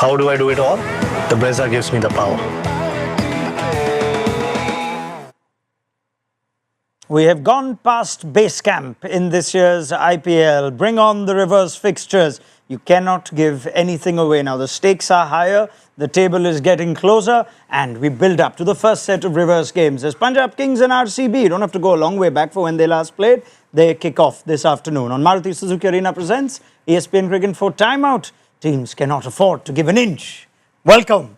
How do I do it all? The Brezza gives me the power. We have gone past base camp in this year's IPL. Bring on the reverse fixtures. You cannot give anything away now. The stakes are higher, the table is getting closer, and we build up to the first set of reverse games. As Punjab Kings and RCB, you don't have to go a long way back for when they last played. They kick off this afternoon on Maruti Suzuki Arena presents ESPN Cricket for Timeout. Teams cannot afford to give an inch. Welcome,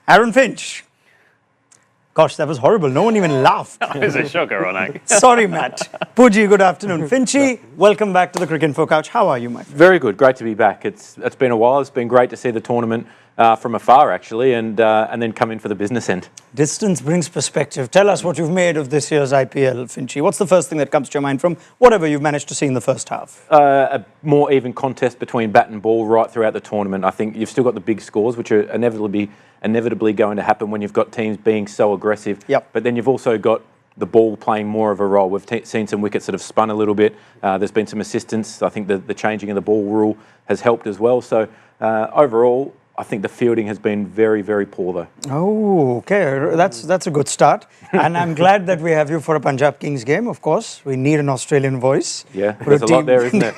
Aaron Finch. Gosh, that was horrible. No one even laughed. That was a shocker, Raunak. Sorry, Matt. Puji, good afternoon. Finchy, welcome back to the Cricket Info Couch. How are you, my friend? Very good. Great to be back. It's been a while. It's been great to see the tournament from afar, actually, and then come in for the business end. Distance brings perspective. Tell us what you've made of this year's IPL, Finchy. What's the first thing that comes to your mind from whatever you've managed to see in the first half? A more even contest between bat and ball right throughout the tournament. I think you've still got the big scores, which are inevitably going to happen when you've got teams being so aggressive. Yep. But then you've also got the ball playing more of a role. We've seen some wickets that have spun a little bit. There's been some assistance. I think the changing of the ball rule has helped as well. So overall, I think the fielding has been very, very poor though. Oh, okay. That's a good start. And I'm glad that we have you for a Punjab Kings game, of course. We need an Australian voice. Yeah, there's a lot there, isn't it?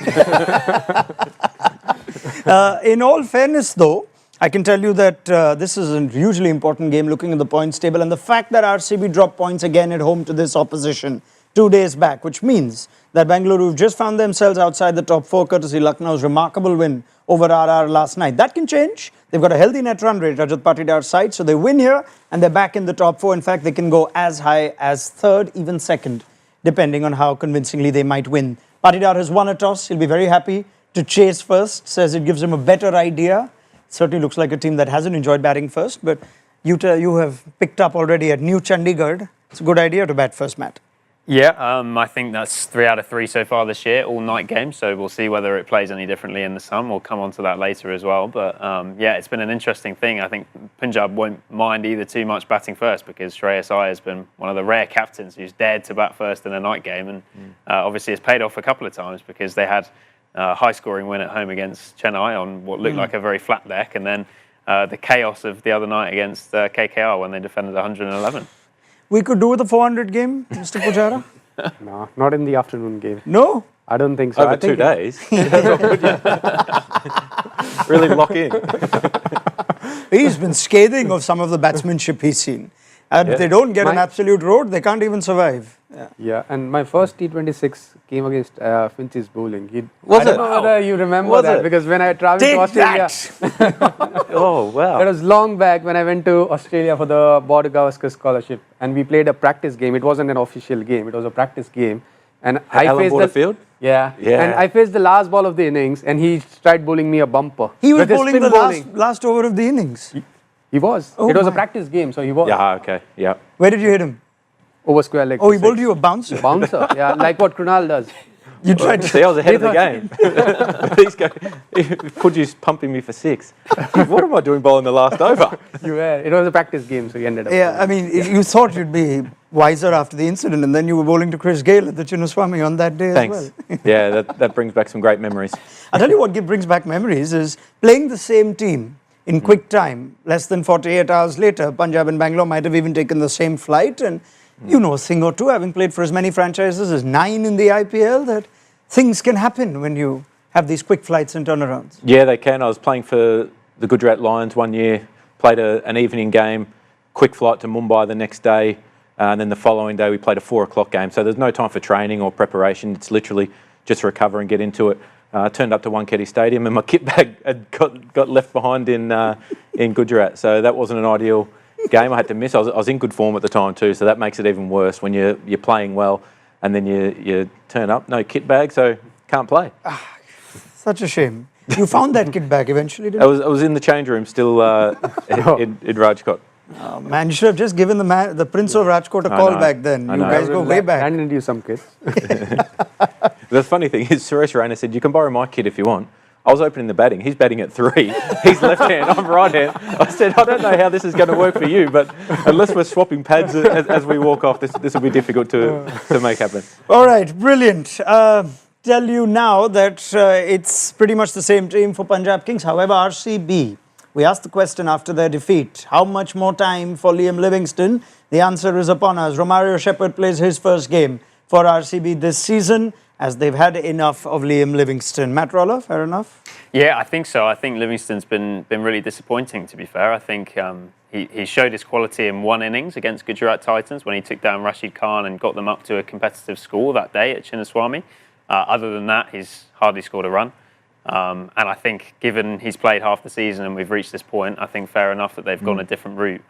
In all fairness, though, I can tell you that this is a hugely important game looking at the points table, and the fact that RCB dropped points again at home to this opposition 2 days back, which means that Bengaluru have just found themselves outside the top four courtesy Lucknow's remarkable win over RR last night. That can change. They've got a healthy net run rate, Rajat Patidar's side, so they win here and they're back in the top four. In fact, they can go as high as third, even second, depending on how convincingly they might win. Patidar has won a toss. He'll be very happy to chase first, says it gives him a better idea. Certainly looks like a team that hasn't enjoyed batting first, but you have picked up already at New Chandigarh. It's a good idea to bat first, Matt. Yeah, I think that's 3 out of 3 so far this year, all night games. So we'll see whether it plays any differently in the sun. We'll come on to that later as well. But yeah, it's been an interesting thing. I think Punjab won't mind either too much batting first because Shreyas Iyer has been one of the rare captains who's dared to bat first in a night game. And obviously it's paid off a couple of times because they had a high-scoring win at home against Chennai on what looked like a very flat deck. And then the chaos of the other night against KKR when they defended 111. We could do with a 400 game, Mr. Pujara? No, not in the afternoon game. No? I don't think so. Over 2 days? That's not good yet. Really lock in. He's been scathing of some of the batsmanship he's seen. And if they don't get an absolute road, they can't even survive. Yeah, and my first T26 came against Finch's bowling. Was I don't know whether you remember that because when I traveled to Australia, Oh, wow. that was long back when I went to Australia for the Border Gavaskar scholarship, and we played a practice game. It wasn't an official game; it was a practice game. And I faced the field. Yeah, and I faced the last ball of the innings, and he tried bowling me a bumper. He was bowling the last over of the innings. He was. Oh it was a practice game, so he was. Yeah, okay, yeah. Where did you hit him? Over square leg. Oh, he bowled you a bouncer? Bouncer, yeah, like what Krunal does. You tried to... See, I was ahead of the game. These guys, Pudji's pumping me for 6. What am I doing bowling the last over? You were. It was a practice game, so you ended up. Yeah, I mean, you thought you'd be wiser after the incident, and then you were bowling to Chris Gale at the Chinnaswamy on that day Thanks. as well. Yeah, that brings back some great memories. I'll tell you what brings back memories is playing the same team in quick time. Less than 48 hours later, Punjab and Bangalore might have even taken the same flight, and you know a thing or two, having played for as many franchises as 9 in the IPL, that things can happen when you have these quick flights and turnarounds. Yeah, they can. I was playing for the Gujarat Lions one year, played an evening game, quick flight to Mumbai the next day, and then the following day we played a 4 o'clock game. So there's no time for training or preparation. It's literally just recover and get into it. Turned up to Wankhede Stadium and my kit bag had got left behind in Gujarat. So that wasn't an ideal game I had to miss. I was in good form at the time too, so that makes it even worse when you're playing well and then you turn up, no kit bag, so can't play. Such a shame. You found that kit bag eventually, didn't you? I was in the change room still in Rajkot. Oh, man, you should have just given the Prince of Rajkot a call back then. You guys go way back. Handed you some kits. The funny thing is, Suresh Raina said, you can borrow my kit if you want. I was opening the batting. He's batting at 3. He's left hand, I'm right hand. I said, I don't know how this is going to work for you, but unless we're swapping pads as we walk off, this will be difficult to make happen. All right, brilliant. Tell you now that it's pretty much the same team for Punjab Kings. However, RCB We asked the question after their defeat, how much more time for Liam Livingstone? The answer is upon us. Romario Shepherd plays his first game for RCB this season, as they've had enough of Liam Livingstone. Matt Roller, fair enough? Yeah, I think so. I think Livingstone's been really disappointing, to be fair. I think he showed his quality in one innings against Gujarat Titans when he took down Rashid Khan and got them up to a competitive score that day at Cheteshwar. Other than that, he's hardly scored a run. And I think, given he's played half the season and we've reached this point, I think fair enough that they've gone a different route.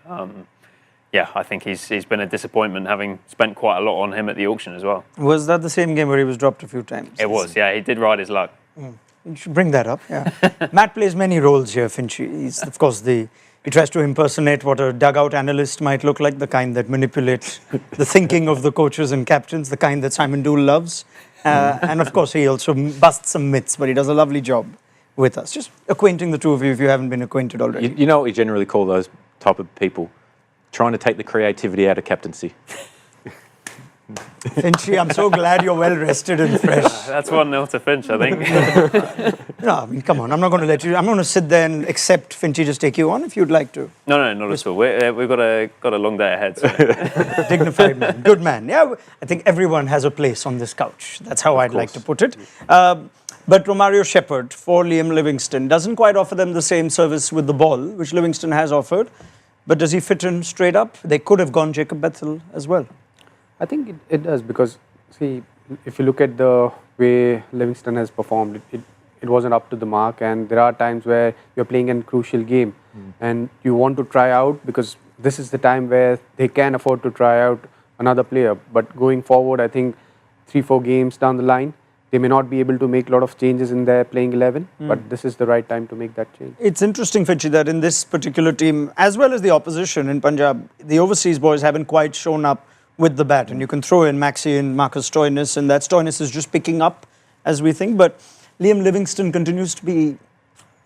Yeah, I think he's been a disappointment, having spent quite a lot on him at the auction as well. Was that the same game where he was dropped a few times? It was, yeah. He did ride his luck. You should bring that up, yeah. Matt plays many roles here, Finch. He's, of course, he tries to impersonate what a dugout analyst might look like, the kind that manipulates the thinking of the coaches and captains, the kind that Simon Dool loves. And, of course, he also busts some myths, but he does a lovely job with us. Just acquainting the two of you if you haven't been acquainted already. You know what we generally call those type of people? Trying to take the creativity out of captaincy. Finchy, I'm so glad you're well rested and fresh. That's 1-0 to Finch, I think. No, I mean, come on. I'm not going to let you. I'm going to sit there and accept Finchy just take you on if you'd like to. No, not at all. We've got a long day ahead. So. Dignified man, good man. Yeah, I think everyone has a place on this couch. That's how I'd like to put it. But Romario Shepherd for Liam Livingstone doesn't quite offer them the same service with the ball, which Livingstone has offered. But does he fit in straight up? They could have gone Jacob Bethel as well. I think it does, because, see, if you look at the way Livingstone has performed, it wasn't up to the mark, and there are times where you're playing a crucial game and you want to try out, because this is the time where they can afford to try out another player. But going forward, I think 3-4 games down the line, they may not be able to make a lot of changes in their playing 11, but this is the right time to make that change. It's interesting, Finchy, that in this particular team, as well as the opposition in Punjab, the overseas boys haven't quite shown up with the bat. And you can throw in Maxi and Marcus Stoinis, and that Stoinis is just picking up, as we think. But Liam Livingstone continues to be,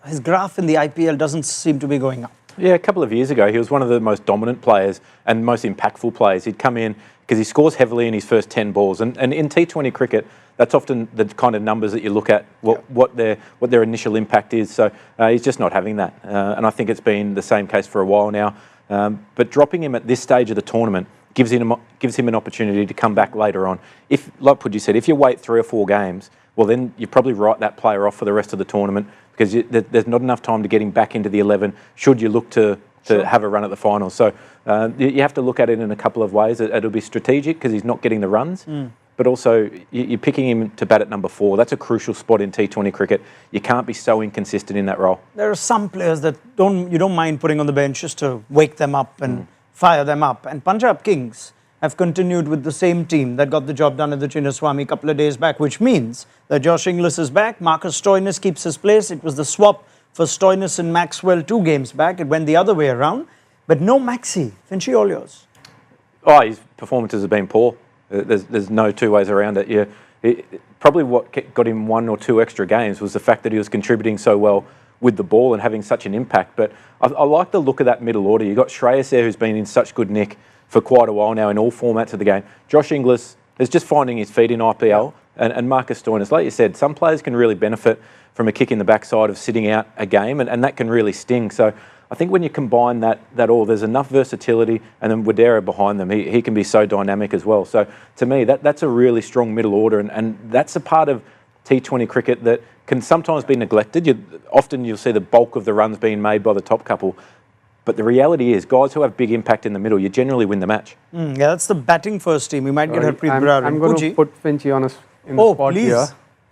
his graph in the IPL doesn't seem to be going up. Yeah, a couple of years ago, he was one of the most dominant players and most impactful players. He'd come in because he scores heavily in his first 10 balls. And in T20 cricket, that's often the kind of numbers that you look at, what their initial impact is. So he's just not having that. And I think it's been the same case for a while now. But dropping him at this stage of the tournament gives him an opportunity to come back later on. If, like Pudgy said, if you wait 3 or 4 games, well, then you probably write that player off for the rest of the tournament, because there's not enough time to get him back into the 11 should you look to have a run at the finals. So you have to look at it in a couple of ways. It'll be strategic because he's not getting the runs, but also you're picking him to bat at number 4. That's a crucial spot in T20 cricket. You can't be so inconsistent in that role. There are some players that you don't mind putting on the bench just to wake them up and fire them up. And Punjab Kings have continued with the same team that got the job done at the Cheteshwar a couple of days back, which means that Josh Inglis is back. Marcus Stoinis keeps his place. It was the swap for Stoinis and Maxwell 2 games back. It went the other way around. But no Maxi. Finchy, all yours. Oh, his performances have been poor. There's no two ways around it. Probably what got him 1 or 2 extra games was the fact that he was contributing so well with the ball and having such an impact. But I like the look of that middle order. You've got Shreyas Iyer, who's been in such good nick for quite a while now in all formats of the game. Josh Inglis is just finding his feet in IPL, and Marcus Stoinis. Like you said, some players can really benefit from a kick in the backside of sitting out a game, and that can really sting. So I think when you combine that all, there's enough versatility, and then Wadera behind them, he can be so dynamic as well. So to me, that's a really strong middle order, and that's a part of T20 cricket that can sometimes be neglected. Often you'll see the bulk of the runs being made by the top couple. But the reality is, guys who have big impact in the middle, you generally win the match. Yeah, that's the batting first team. We might get Harpreet Brar. I'm going to put Finchy on in the spot here.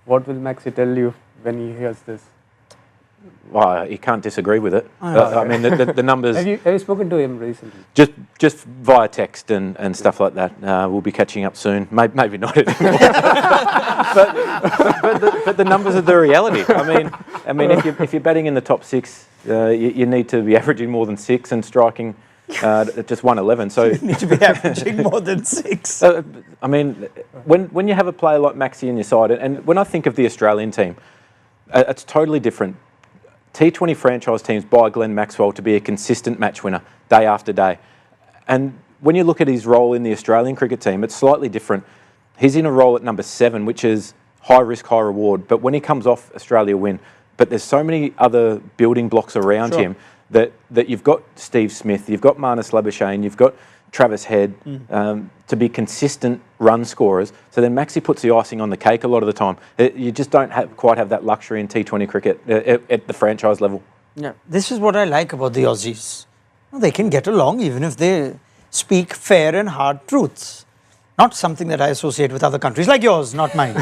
What will Maxi tell you when he hears this? Well, he can't disagree with it. I mean, the numbers... Have you spoken to him recently? Just via text and stuff like that. We'll be catching up soon. Maybe not anymore. but the numbers are the reality. I mean, if you're batting in the top 6, you need to be averaging more than 6 and striking at just 111. So you need to be averaging more than 6. I mean, when you have a player like Maxi in your side, and when I think of the Australian team, it's totally different. T20 franchise teams buy Glenn Maxwell to be a consistent match winner day after day. And when you look at his role in the Australian cricket team, it's slightly different. He's in a role at number 7, which is high risk, high reward. But when he comes off, Australia win. But there's so many other building blocks around him that you've got Steve Smith, you've got Marnus Labuschagne, you've got Travis Head to be consistent run scorers. So then Maxi puts the icing on the cake a lot of the time. You just don't quite have that luxury in T20 cricket at the franchise level. Yeah, this is what I like about the Aussies. They can get along even if they speak fair and hard truths. Not something that I associate with other countries, like yours, not mine,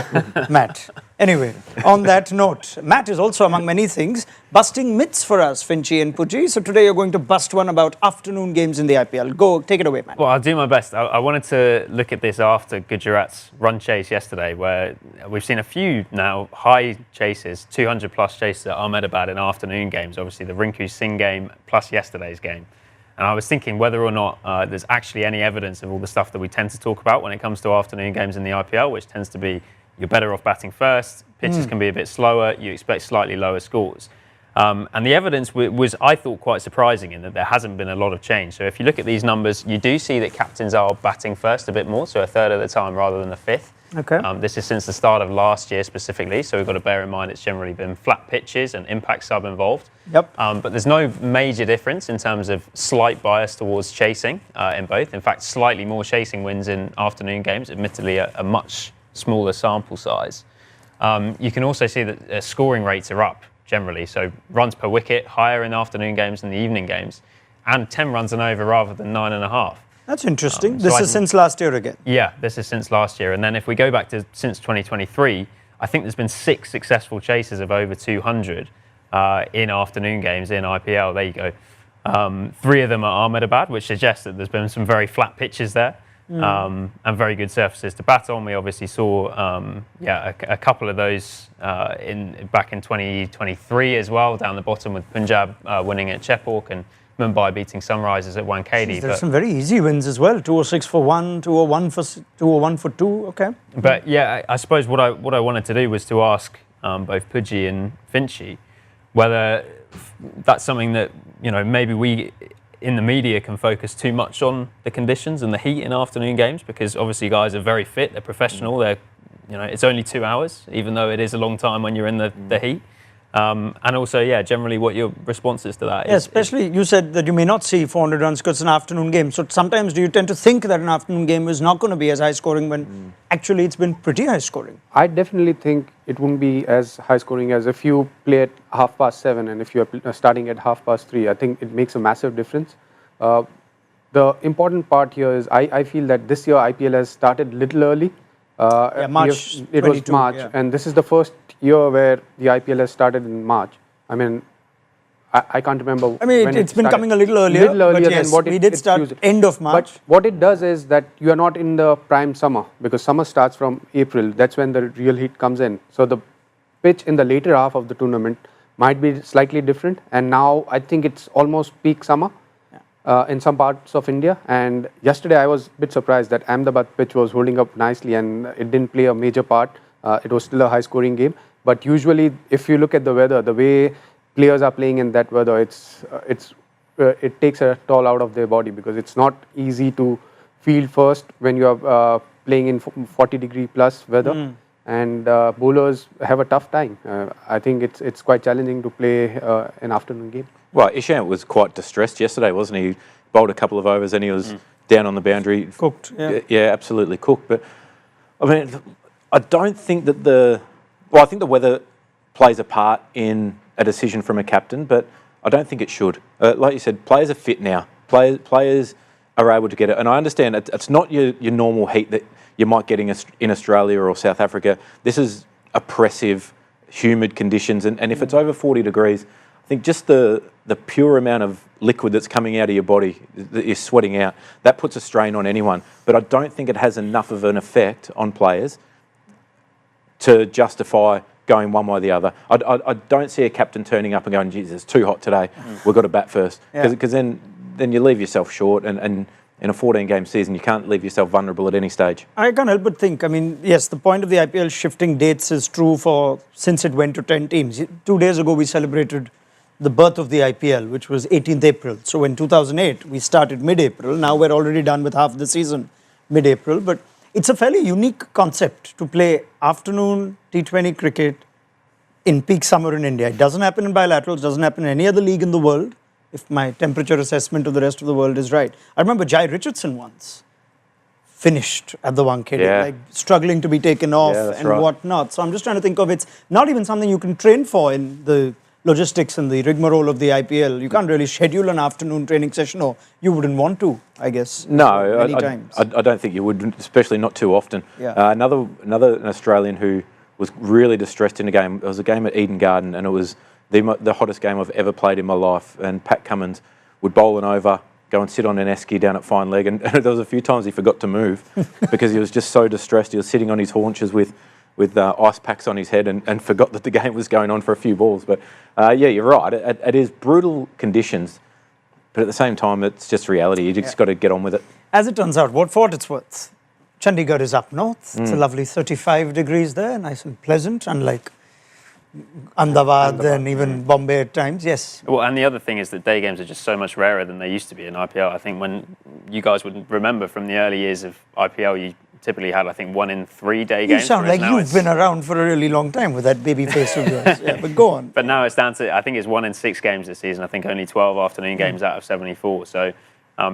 Matt. Anyway, on that note, Matt is also, among many things, busting myths for us, Finchy and Puji. So today you're going to bust one about afternoon games in the IPL. Go, take it away, Matt. Well, I'll do my best. I wanted to look at this after Gujarat's run chase yesterday, where we've seen a few now high chases, 200 plus chases at Ahmedabad in afternoon games. Obviously, the Rinku Singh game plus yesterday's game. And I was thinking whether or not there's actually any evidence of all the stuff that we tend to talk about when it comes to afternoon games in the IPL, which tends to be you're better off batting first, pitches can be a bit slower, you expect slightly lower scores. And the evidence was, I thought, quite surprising in that there hasn't been a lot of change. So if you look at these numbers, you do see that captains are batting first a bit more, so a third of the time rather than a fifth. Okay. This is since the start of last year specifically, so we've got to bear in mind it's generally been flat pitches and impact sub involved. Yep. But there's no major difference in terms of slight bias towards chasing in both. In fact, slightly more chasing wins in afternoon games, admittedly a much smaller sample size. You can also see that scoring rates are up generally, so runs per wicket higher in afternoon games than the evening games, and 10 runs and over rather than 9.5. That's interesting. This is since last year again. Yeah, this is since last year. And then if we go back to since 2023, I think there's been 6 successful chases of over 200 in afternoon games in IPL. There you go. 3 of them at Ahmedabad, which suggests that there's been some very flat pitches there and very good surfaces to bat on. We obviously saw a couple of those back in 2023 as well, down the bottom with Punjab winning at Chepok and Mumbai beating Sunrisers at Wankhede. There's some very easy wins as well. 206 for 1, 201 for 2. Okay. But yeah, I suppose what I wanted to do was to ask both Puji and Finchy whether that's something that maybe we in the media can focus too much on the conditions and the heat in afternoon games, because obviously guys are very fit, they're professional, they're it's only 2 hours, even though it is a long time when you're in the heat. And also, generally what your response is to that is. Especially you said that you may not see 400 runs because it's an afternoon game. So sometimes do you tend to think that an afternoon game is not going to be as high scoring when actually it's been pretty high scoring? I definitely think it wouldn't be as high scoring as if you play at 7:30 and if you are starting at 3:30. I think it makes a massive difference. The important part here is I feel that this year IPL has started a little early. March. It was March, and this is the first year where the IPL has started in March. I mean, I can't remember. I mean, it's been coming a little earlier. But yes, than what we did start end of March. But what it does is that you are not in the prime summer, because summer starts from April. That's when the real heat comes in. So the pitch in the later half of the tournament might be slightly different. And now I think it's almost peak summer in some parts of India. And yesterday I was a bit surprised that Ahmedabad pitch was holding up nicely and it didn't play a major part. It was still a high-scoring game. But usually, if you look at the weather, the way players are playing in that weather, it takes a toll out of their body, because it's not easy to field first when you are playing in 40-degree plus weather, and bowlers have a tough time. I think it's quite challenging to play an afternoon game. Well, Ishant was quite distressed yesterday, wasn't he? He bowled a couple of overs and he was down on the boundary. Cooked. Yeah, absolutely cooked. But I mean, I don't think that I think the weather plays a part in a decision from a captain, but I don't think it should. Like you said, players are fit now. Players are able to get it. And I understand it's not your normal heat that you might get in Australia or South Africa. This is oppressive, humid conditions. And if it's over 40 degrees, I think just the pure amount of liquid that's coming out of your body that you're sweating out, that puts a strain on anyone. But I don't think it has enough of an effect on players to justify going one way or the other. I don't see a captain turning up and going, "Geez, it's too hot today. We've got to bat first." Because then you leave yourself short, and in a 14-game season, you can't leave yourself vulnerable at any stage. I can't help but think, I mean, yes, the point of the IPL shifting dates is true since it went to 10 teams. 2 days ago, we celebrated the birth of the IPL, which was 18th April. So in 2008, we started mid-April. Now we're already done with half the season mid-April. But it's a fairly unique concept to play afternoon T20 cricket in peak summer in India. It doesn't happen in bilaterals, doesn't happen in any other league in the world. if my temperature assessment of the rest of the world is right. I remember Jai Richardson once finished at the Wankhede, like struggling to be taken off and whatnot. So I'm just trying to think of, it's not even something you can train for in the logistics and the rigmarole of the IPL. You can't really schedule an afternoon training session, or you wouldn't want to, I guess. No, times. I don't think you would, especially not too often. Yeah. Another an Australian who was really distressed in a game. It was a game at Eden Garden, and it was the hottest game I've ever played in my life. And Pat Cummins would bowl an over, go and sit on an esky down at fine leg, and there was a few times he forgot to move because he was just so distressed. He was sitting on his haunches with ice packs on his head and forgot that the game was going on for a few balls. But yeah, you're right. It is brutal conditions, but at the same time, it's just reality. You just got to get on with it. As it turns out, for what it's worth, Chandigarh is up north. It's a lovely 35 degrees there, nice and pleasant, unlike Ahmedabad and even Bombay at times, yes. Well, and the other thing is that day games are just so much rarer than they used to be in IPL. I think when you guys would remember from the early years of IPL, you typically had, I think, 1 in 3 day games. You sound like you've been around for a really long time with that baby face of yours. Yeah, but go on. But now it's down to, I think it's 1 in 6 games this season. I think only 12 afternoon games out of 74. So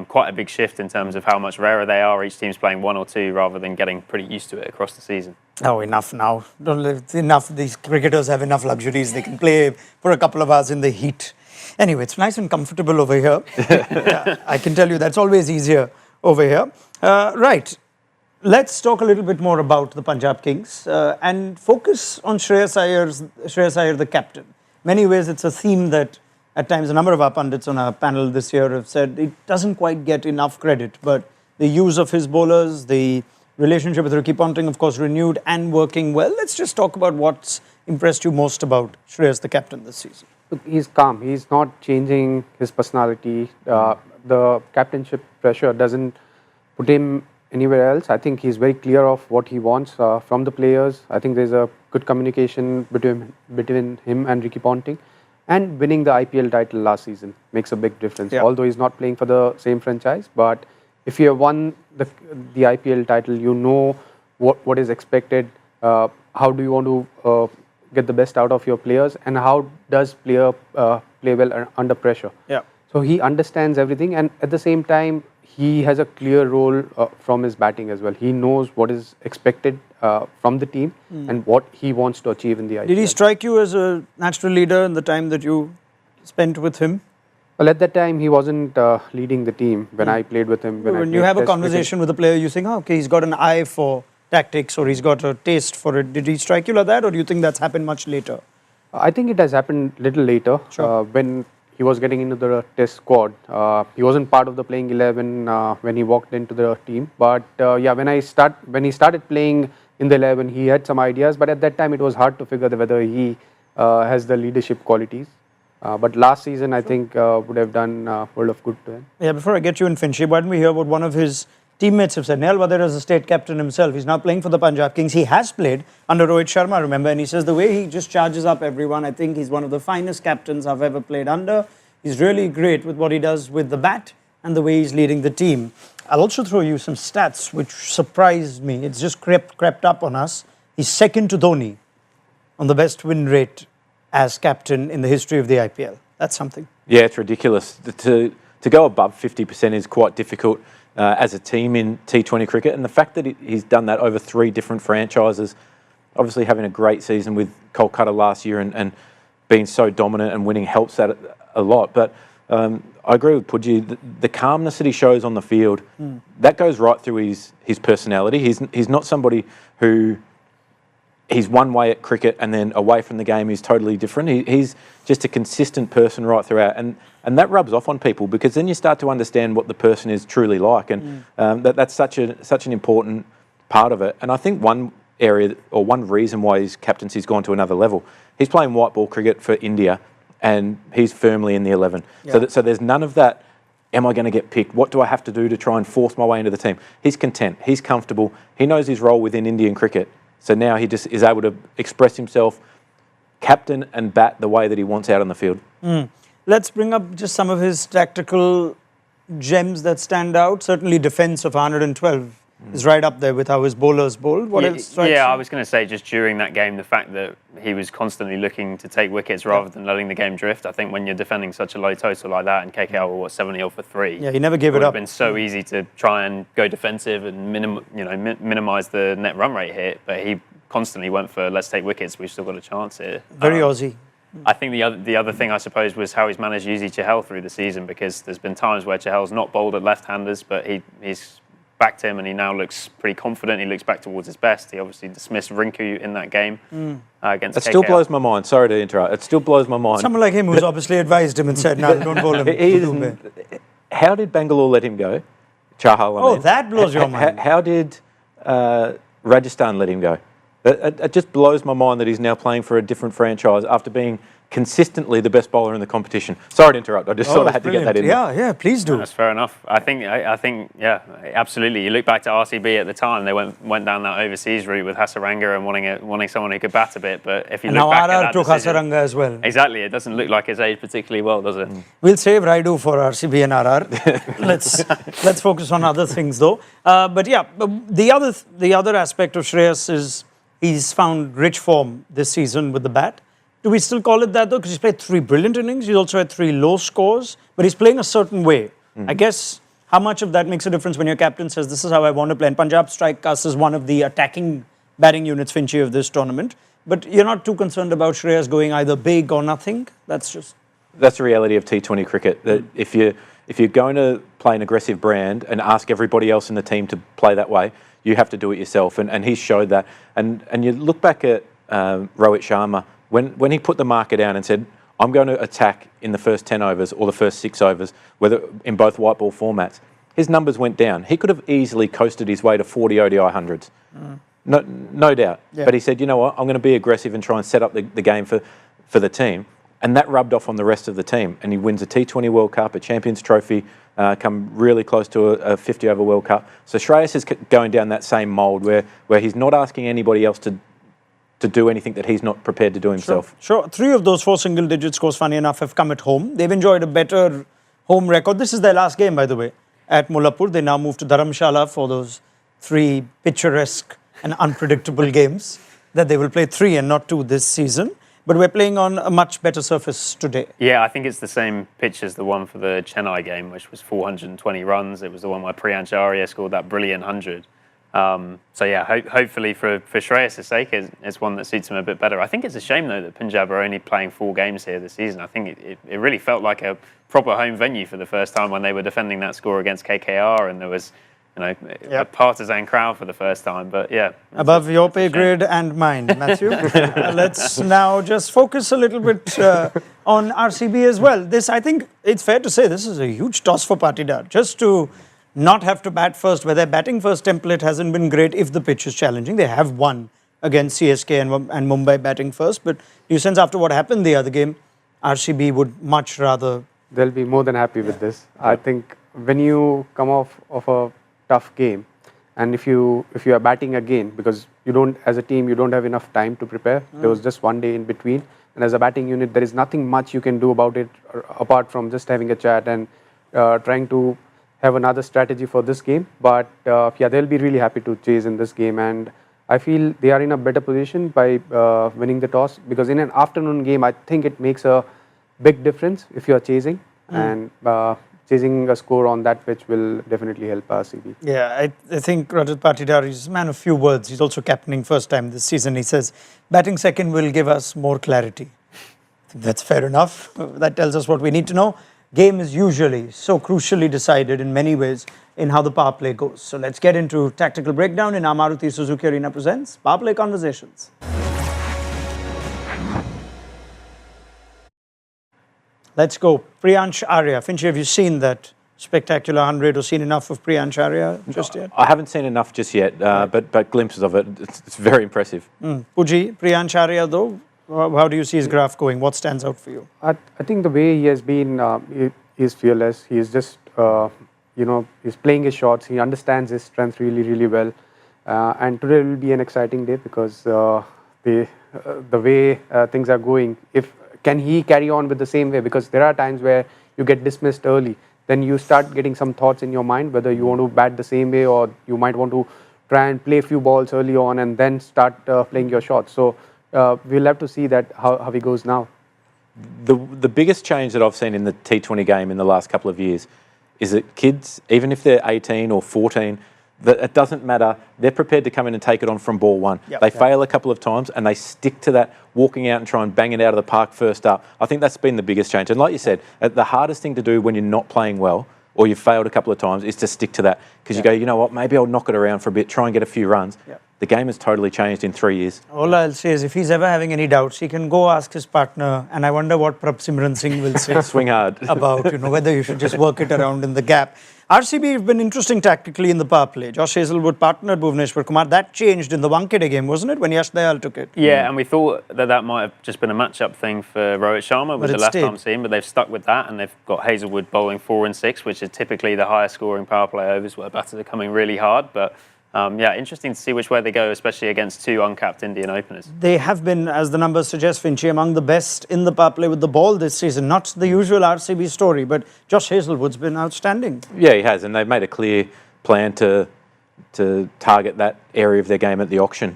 quite a big shift in terms of how much rarer they are. Each team's playing 1 or 2 rather than getting pretty used to it across the season. Oh, enough now. Enough. These cricketers have enough luxuries. They can play for a couple of hours in the heat. Anyway, it's nice and comfortable over here. Yeah, I can tell you that's always easier over here. Right. Let's talk a little bit more about the Punjab Kings and focus on Shreyas Iyer, the captain. Many ways, it's a theme that at times a number of our pundits on our panel this year have said it doesn't quite get enough credit, but the use of his bowlers, the relationship with Ricky Ponting, of course, renewed and working well. Let's just talk about what's impressed you most about Shreyas, the captain, this season. Look, he's calm. He's not changing his personality. The captainship pressure doesn't put him anywhere else. I think he's very clear of what he wants from the players. I think there's a good communication between him and Ricky Ponting. And winning the IPL title last season makes a big difference. Yeah. Although he's not playing for the same franchise, but if you have won the IPL title, you know what is expected. How do you want to get the best out of your players, and how does player play well under pressure? Yeah. So he understands everything, and at the same time, he has a clear role from his batting as well. He knows what is expected from the team and what he wants to achieve in the IPL. Did he strike you as a natural leader in the time that you spent with him? Well, at that time, he wasn't leading the team when I played with him. When you have a conversation with a player, you think, oh, okay, he's got an eye for tactics or he's got a taste for it. Did he strike you like that, or do you think that's happened much later? I think it has happened a little later. Sure. When he was getting into the test squad. He wasn't part of the playing 11 when he walked into the team. But yeah, when he started playing in the 11, he had some ideas. But at that time, it was hard to figure whether he has the leadership qualities. But last season, I think, would have done world of good to him. Yeah, before I get you in, Finchy, why don't we hear what one of his teammates have said? Nehal Vadera is a state captain himself. He's now playing for the Punjab Kings. He has played under Rohit Sharma, remember, and he says the way he just charges up everyone, I think he's one of the finest captains I've ever played under. He's really great with what he does with the bat and the way he's leading the team. I'll also throw you some stats which surprised me. It's just crept up on us. He's second to Dhoni on the best win rate as captain in the history of the IPL. That's something. Yeah, it's ridiculous. To go above 50% is quite difficult as a team in T20 cricket, and the fact that he's done that over 3 different franchises, obviously having a great season with Kolkata last year and being so dominant and winning helps that a lot. But I agree with Pudgy. The calmness that he shows on the field, that goes right through his personality. He's not somebody who he's one way at cricket and then away from the game he's totally different. He's just a consistent person right throughout, and that rubs off on people because then you start to understand what the person is truly like, and that's such an important part of it. And I think one area or one reason why his captaincy's gone to another level, he's playing white ball cricket for India and he's firmly in the 11. Yeah. So there's none of that, am I going to get picked? What do I have to do to try and force my way into the team? He's content, he's comfortable, he knows his role within Indian cricket. So now he just is able to express himself, captain and bat the way that he wants out on the field. Let's bring up just some of his tactical gems that stand out. Certainly defence of 112 is right up there with how his bowlers bowled. What else strikes Yeah, you? I was going to say just during that game, the fact that he was constantly looking to take wickets rather than letting the game drift. I think when you're defending such a low total like that, and KKR were 70 for 3. Yeah, he never gave it it would up. have been so easy to try and go defensive and minimise the net run rate hit, but he constantly went for let's take wickets. We've still got a chance here. Very Aussie. I think the other thing I suppose was how he's managed Yuzi Chahal through the season, because there's been times where Chahal's not bowled at left-handers, but he's backed him and he now looks pretty confident. He looks back towards his best. He obviously dismissed Rinku in that game against KKR. It still blows my mind. Sorry to interrupt. It still blows my mind. Someone like him who's obviously advised him and said, no, don't bowl him. How did Bangalore let him go? Chahal, I mean. That blows your mind. How did Rajasthan let him go? It just blows my mind that he's now playing for a different franchise after being consistently the best bowler in the competition. Sorry to interrupt. I just sort of had to get that in. Yeah, please do. That's fair enough. I think, yeah, absolutely. You look back to RCB at the time; they went down that overseas route with Hasaranga and wanting someone who could bat a bit. But if you look back at that took decision, Hasaranga as well. Exactly, it doesn't look like it's aged particularly well, does it? We'll save Raidu for RCB and RR. let's focus on other things though. But yeah, the other aspect of Shreyas is he's found rich form this season with the bat. Do we still call it that though? Because he's played 3 brilliant innings. He's also had 3 low scores, but he's playing a certain way. I guess how much of that makes a difference when your captain says, this is how I want to play? And Punjab strike us as one of the attacking batting units, Finchy, of this tournament. But you're not too concerned about Shreyas going either big or nothing? That's the reality of T20 cricket. That if you're going to play an aggressive brand and ask everybody else in the team to play that way, you have to do it yourself. And he's showed that. And you look back at Rohit Sharma, when he put the marker down and said, I'm going to attack in the first 10 overs or the first 6 overs, whether in both white ball formats, his numbers went down. He could have easily coasted his way to 40 ODI hundreds. No doubt. Yeah. But he said, you know what, I'm going to be aggressive and try and set up the game for the team. And that rubbed off on the rest of the team. And he wins a T20 World Cup, a Champions Trophy, come really close to a 50-over World Cup. So Shreyas is going down that same mould where he's not asking anybody else to do anything that he's not prepared to do himself. Sure. 3 of those 4 single-digit scores, funny enough, have come at home. They've enjoyed a better home record. This is their last game, by the way, at Mullapur. They now move to Dharamshala for those 3 picturesque and unpredictable games that they will play 3 and not 2 this season. But we're playing on a much better surface today. Yeah, I think it's the same pitch as the one for the Chennai game, which was 420 runs. It was the one where Priyansh Arya scored that brilliant 100. So yeah, hopefully for Shreyas' sake, it's one that suits him a bit better. I think it's a shame though that Punjab are only playing 4 games here this season. I think it really felt like a proper home venue for the first time when they were defending that score against KKR, and there was a partisan crowd for the first time. But yeah, above your pay grade and mine, Matthew. Let's now just focus a little bit on RCB as well. I think it's fair to say this is a huge toss for Patidar, just to not have to bat first, where their batting first template hasn't been great if the pitch is challenging. They have won against CSK and Mumbai batting first, but do you sense after what happened the other game, RCB would much rather... They'll be more than happy with this. I think when you come off of a tough game, and if you are batting again, because you don't, as a team, you don't have enough time to prepare. There was just 1 day in between, and as a batting unit, there is nothing much you can do about it apart from just having a chat and trying to have another strategy for this game. But yeah, they'll be really happy to chase in this game, and I feel they are in a better position by winning the toss, because in an afternoon game, I think it makes a big difference if you are chasing, and chasing a score on that pitch will definitely help RCB. Yeah, I think Rajat Patidar is a man of few words. He's also captaining first time this season. He says, batting second will give us more clarity. I think that's fair enough. That tells us what we need to know. Game is usually so crucially decided in many ways in how the power play goes. So let's get into tactical breakdown in our Maruti Suzuki Arena presents Power Play Conversations. Let's go. Priyansh Arya. Finch, have you seen that spectacular 100 or seen enough of Priyansh Arya just yet? I haven't seen enough just yet, but glimpses of it. It's very impressive. Puji, Priyansh Arya though, how do you see his graph going? What stands out for you? I think the way he has been, he's fearless. He's just, he's playing his shots. He understands his strength really, really well. And today will be an exciting day because the way things are going, can he carry on with the same way? Because there are times where you get dismissed early. then you start getting some thoughts in your mind whether you want to bat the same way or you might want to try and play a few balls early on and then start playing your shots. So we'll have to see that how he goes now. The biggest change that I've seen in the T20 game in the last couple of years is that kids, even if they're 18 or 14, that it doesn't matter. They're prepared to come in and take it on from ball one. They fail a couple of times and they stick to that, walking out and try and bang it out of the park first up. I think that's been the biggest change. And like you said, the hardest thing to do when you're not playing well or you've failed a couple of times is to stick to that. Because you go, you know what, maybe I'll knock it around for a bit, try and get a few runs. The game has totally changed in 3 years. All I'll say is if he's ever having any doubts, he can go ask his partner, and I wonder what Prabh Simran Singh will say. Swing hard. About, whether you should just work it around in the gap. RCB have been interesting tactically in the power play. Josh Hazlewood partnered Bhuvneshwar Kumar. That changed in the Wankhede game, wasn't it, when Yash Dayal took it? Yeah, and we thought that might have just been a match-up thing for Rohit Sharma with the left-arm seam, but they've stuck with that, and they've got Hazlewood bowling 4 and 6, which are typically the highest scoring power play overs where batters are coming really hard. But yeah, interesting to see which way they go, especially against 2 uncapped Indian openers. They have been, as the numbers suggest, Finchy, among the best in the power play with the ball this season. Not the usual RCB story, but Josh Hazlewood's been outstanding. Yeah, he has, and they've made a clear plan to target that area of their game at the auction.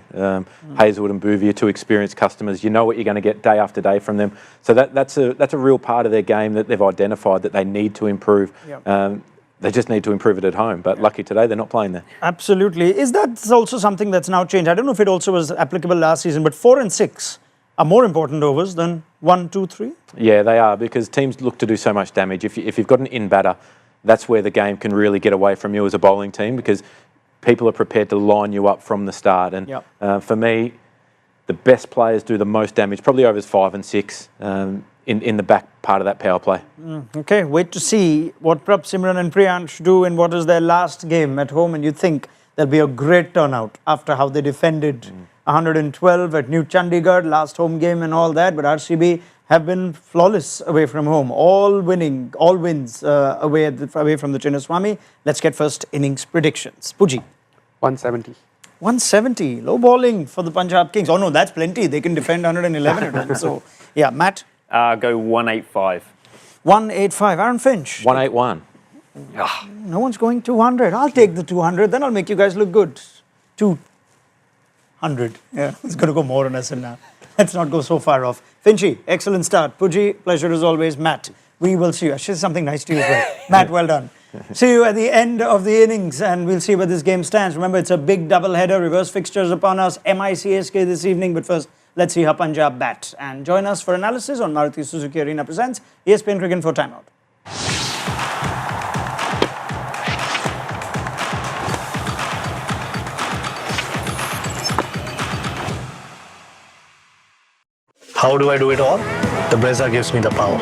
Hazlewood and Bouvier, 2 experienced customers. You know what you're going to get day after day from them. So that's a real part of their game that they've identified that they need to improve. They just need to improve it at home. But lucky today, they're not playing there. Absolutely. Is that also something that's now changed? I don't know if it also was applicable last season, but 4 and 6 are more important overs than 1, 2, 3? Yeah, they are, because teams look to do so much damage. If you've got an in-batter, that's where the game can really get away from you as a bowling team, because people are prepared to line you up from the start. And for me, the best players do the most damage, probably overs 5 and 6. In the back part of that power play. Okay, wait to see what Prabh Simran and Priyansh do in what is their last game at home, and you think there'll be a great turnout after how they defended 112 at New Chandigarh, last home game and all that, but RCB have been flawless away from home, all wins away from the Chinnaswamy. Let's get first innings predictions. Puji. 170. 170, low bowling for the Punjab Kings. Oh no, that's plenty. They can defend 111 at home. So, yeah, Matt. Go 185. 185. Aaron Finch. 181. No one's going 200. I'll take the 200. Then I'll make you guys look good. 200. Yeah, it's going to go more on us now. Let's not go so far off. Finchy, excellent start. Puji, pleasure as always. Matt, we will see you. I should say something nice to you as well. Matt, well done. See you at the end of the innings, and we'll see where this game stands. Remember, it's a big double-header. Reverse fixtures upon us. MICSK this evening. But first, let's see how Punjab bat. And join us for analysis on Maruti Suzuki Arena presents ESPN Cricket for Timeout. How do I do it all? The Brezza gives me the power.